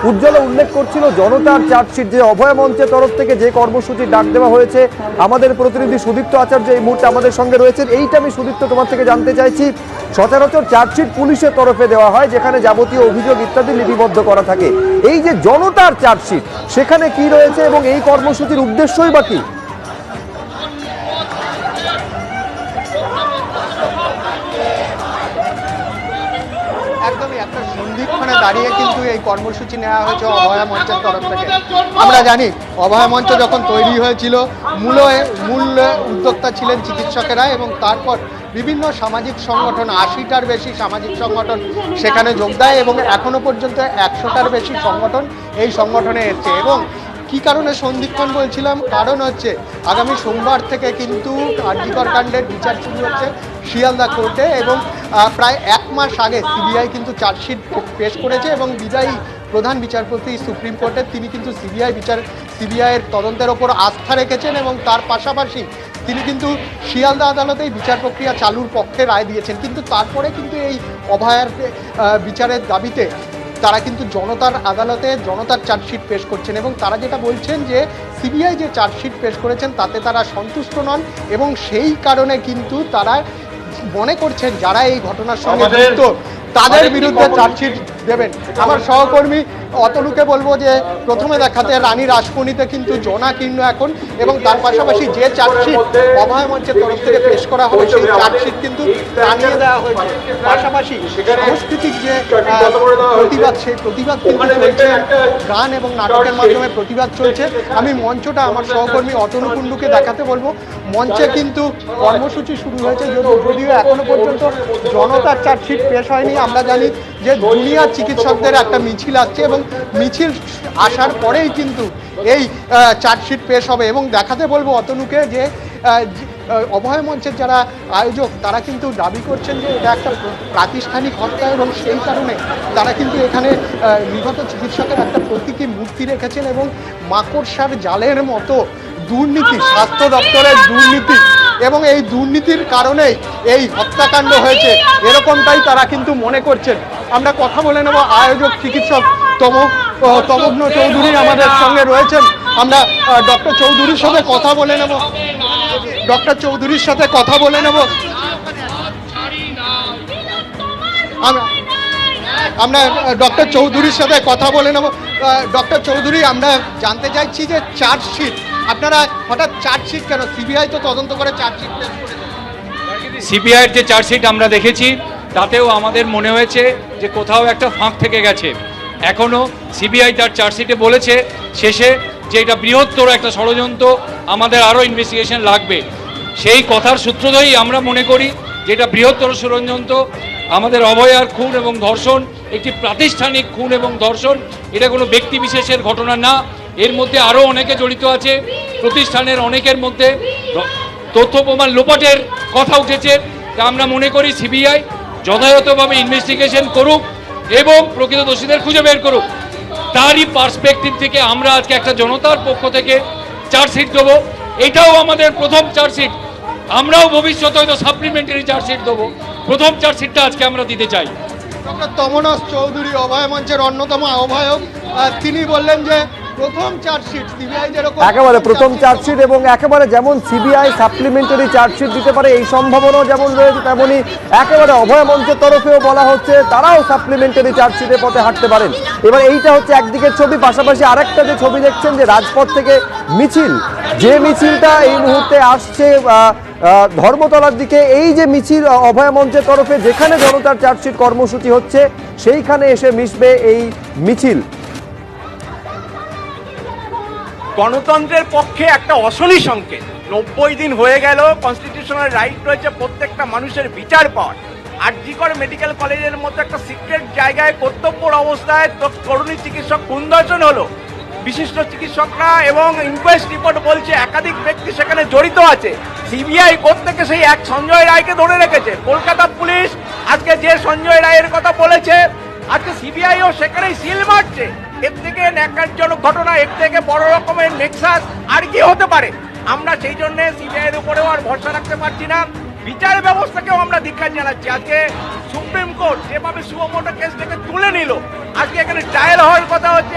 উজ্জ্বলা উল্লেখ করছিল জনতার চার্জশিট, যে অভয় মঞ্চের তরফ থেকে যে কর্মসূচির ডাক দেওয়া হয়েছে। আমাদের প্রতিনিধি সুদীপ্ত আচার্য এই মুহূর্তে আমাদের সঙ্গে রয়েছেন। এইটা আমি সুদীপ্ত তোমার থেকে জানতে চাইছি, সচরাচর চার্জশিট পুলিশের তরফে দেওয়া হয় যেখানে যাবতীয় অভিযোগ ইত্যাদি লিপিবদ্ধ করা থাকে। এই যে জনতার চার্জশিট, সেখানে কি রয়েছে এবং এই কর্মসূচির উদ্দেশ্যই বা কি? একদমই একটা সন্ধিক্ষণে দাঁড়িয়ে কিন্তু এই কর্মসূচি নেওয়া হয়েছে অভয়া মঞ্চের তরফ থেকে। আমরা জানি অভয়া মঞ্চ যখন তৈরি হয়েছিল মূল উদ্যোক্তা ছিলেন চিকিৎসকেরা, এবং তারপর বিভিন্ন সামাজিক সংগঠন, ৮০টার বেশি সামাজিক সংগঠন সেখানে যোগ দেয়, এবং এখনো পর্যন্ত ১০০টার বেশি সংগঠন এই সংগঠনে এসছে। এবং কি কারণে সন্ধিক্ষণ বলছিলাম, কারণ হচ্ছে আগামী সোমবার থেকে কিন্তু আরজিকর কাণ্ডের বিচার শুরু হচ্ছে শিয়ালদা কোর্টে, এবং প্রায় ১ মাস আগে সিবিআই কিন্তু চার্জশিট পেশ করেছে, এবং বিদায়ী প্রধান বিচারপতি সুপ্রিম কোর্টের তিনি কিন্তু সিবিআইয়ের তদন্তের ওপর আস্থা রেখেছেন, এবং তার পাশাপাশি তিনি কিন্তু শিয়ালদা আদালতেই বিচার প্রক্রিয়া চালুর পক্ষে রায় দিয়েছেন। কিন্তু তারপরে কিন্তু এই অভয়ার বিচারের দাবিতে তারা কিন্তু জনতার আদালতে জনতার চার্জশিট পেশ করছেন, এবং তারা যেটা বলছেন যে সিবিআই যে চার্জশিট পেশ করেছেন তাতে তারা সন্তুষ্ট নন, এবং সেই কারণে কিন্তু তারা মনে করছেন যারা এই ঘটনার সঙ্গে যুক্ত তাদের বিরুদ্ধে চার্জশিট দেবেন। আমার সহকর্মী অতনুকে বলবো যে প্রথমে দেখাতে রানী রাসমণিতে কিন্তু জনাকীর্ণ এখন, এবং তার পাশাপাশি যে চার্জশিট অভয় মঞ্চের তরফ থেকে পেশ করা হবে সেই চার্জশিট কিন্তু টানিয়ে দেওয়া হয়েছে। পাশাপাশি সাংস্কৃতিক যে প্রতিবাদ, সেই প্রতিবাদ কিন্তু চলছে, গান এবং নাটকের মাধ্যমে প্রতিবাদ চলছে। আমি মঞ্চটা আমার সহকর্মী অতনু কুণ্ডুকে দেখাতে বলবো। মঞ্চে কিন্তু কর্মসূচি শুরু হয়েছে, যদিও এখনো পর্যন্ত জনতার চার্জশিট পেশ হয়নি। আমরা জানি যে জুনিয়র চিকিৎসকদের একটা মিছিল আসছে, এবং মিছিল আসার পরেই কিন্তু এই চার্জশিট পেশ হবে। এবং দেখাতে বলবো অতনুকে যে অভয় মঞ্চের যারা আয়োজক তারা কিন্তু দাবি করছেন যে এটা একটা প্রাতিষ্ঠানিক হত্যা, এবং সেই কারণে তারা কিন্তু এখানে নিহত চিকিৎসকের একটা প্রতীকী মূর্তি রেখেছেন, এবং মাকড়সার জালের মতো দুর্নীতি, স্বাস্থ্য দপ্তরের দুর্নীতি, এবং এই দুর্নীতির কারণেই এই হত্যাকাণ্ড হয়েছে এরকমটাই তারা কিন্তু মনে করছেন। আমরা কথা বলে নেব আয়োজক চিকিৎসক তমগ্ন চৌধুরী আমাদের সঙ্গে রয়েছেন। আমরা ডক্টর চৌধুরীর সাথে কথা বলে নেব। আমরা ডক্টর চৌধুরীর সাথে কথা বলে নেব। ডক্টর চৌধুরী, আমরা জানতে চাইছি যে চার্জশিট, আপনারা হঠাৎ চার্জশিট কেন? সিবিআই তো তদন্ত করে চার্জশিট পেশ করেছে। সিবিআইয়ের যে চার্জশিট আমরা দেখেছি তাতেও আমাদের মনে হয়েছে যে কোথাও একটা ফাঁক থেকে গেছে। এখনও সিবিআই তার চার্জশিটে বলেছে শেষে যে এটা বৃহত্তর একটা ষড়যন্ত্র, আমাদের আরও ইনভেস্টিগেশন লাগবে। সেই কথার সূত্র ধরেই আমরা মনে করি যে এটা বৃহত্তর ষড়যন্ত্র। আমাদের অভয়ার খুন এবং ধর্ষণ একটি প্রাতিষ্ঠানিক খুন এবং ধর্ষণ, এটা কোনো ব্যক্তি বিশেষের ঘটনা না। এর মধ্যে আরও অনেকে জড়িত আছে, প্রতিষ্ঠানের অনেকের মধ্যে তথ্য প্রমাণ লোপাটের কথা উঠেছে। তা আমরা মনে করি সিবিআই যথাযথভাবে ইনভেস্টিগেশন করুক এবং প্রকৃত দোষীদের খুঁজে বের করুক। তারই পার্সপেক্টিভ থেকে আমরা আজকে একটা জনতার পক্ষ থেকে চার্জশিট দেবো। এটাও আমাদের প্রথম চার্জশিট, আমরাও ভবিষ্যতে হয়তো সাপ্লিমেন্টারি চার্জশিট দেবো। প্রথম চার্জশিটটা আজকে আমরা দিতে চাই। ডক্টর তমনস চৌধুরী অভয় মঞ্চের অন্যতম আহ্বায়ক, তিনি বললেন যে প্রথম চার্জশিট সিবিআই যেরকম একেবারে প্রথম চার্জশিট, এবং একেবারে যেমন সিবিআই সাপ্লিমেন্টারি চার্জশিট দিতে পারে এই সম্ভাবনাও যেমন রয়েছে, তেমনি একেবারে অভয় মঞ্চের তরফেও বলা হচ্ছে তারাও সাপ্লিমেন্টারি চার্জশিটের পথে হাঁটতে পারেন। এবার এইটা হচ্ছে একদিকের ছবি, পাশাপাশি আরেকটা যে ছবি দেখছেন যে রাজপথ থেকে মিছিল, যে মিছিলটা এই মুহূর্তে আসছে ধর্মতলার দিকে, এই যে মিছিল অভয় মঞ্চের তরফে যেখানে জনতার চার্জশিট কর্মসূচি হচ্ছে সেইখানে এসে মিশবে এই মিছিল। গণতন্ত্রের পক্ষে একটা অশনি সংকেত। 90 দিন হয়ে গেল, কনস্টিটিউশনাল রাইট রয়েছে প্রত্যেকটা মানুষের বিচার পাওয়ার। আরজিকর মেডিকেল কলেজের মতো একটা সিক্রেট জায়গায় কর্তব্যর অবস্থায় তরুণী চিকিৎসক খুন ধর্ষণ হলো। বিশিষ্ট চিকিৎসকরা এবং ইনকোয়েস্ট রিপোর্ট বলছে একাধিক ব্যক্তি সেখানে জড়িত আছে। সিবিআই থেকে সেই এক সঞ্জয় রায়কে ধরে রেখেছে। কলকাতা পুলিশ আজকে যে সঞ্জয় রায়ের কথা বলেছে, আজকে সিবিআইও সেখানেই সিল মারছে। এর থেকে ন্যাক্কারজনক ঘটনা, এর থেকে বড় রকমের নেক্সাস আর কি হতে পারে? আমরা সেই জন্য সিবিআইয়ের উপরেও আর ভরসা রাখতে পারছি না। বিচার ব্যবস্থাকেও আমরা ধিক্কার জানাচ্ছি। আজকে সুপ্রিম কোর্ট যেভাবে সুমোটো কেসটাকে তুলে নিল, আজকে এখানে ট্রায়াল হওয়ার কথা হচ্ছে।